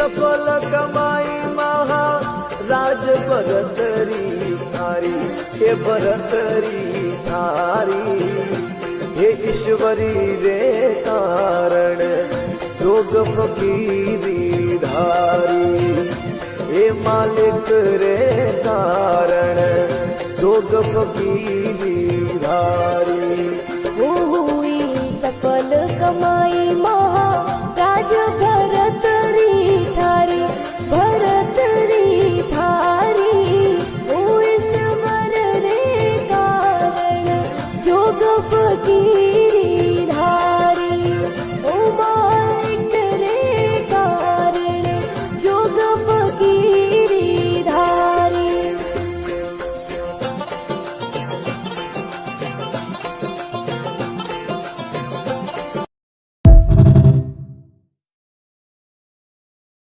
सफल कमाई महा राज भरतरी थारी, हे भरतरी थारी। हे ईश्वरी रे कारण जोग फकीरी धारी, हे मालिक रे कारण जोग फकीरी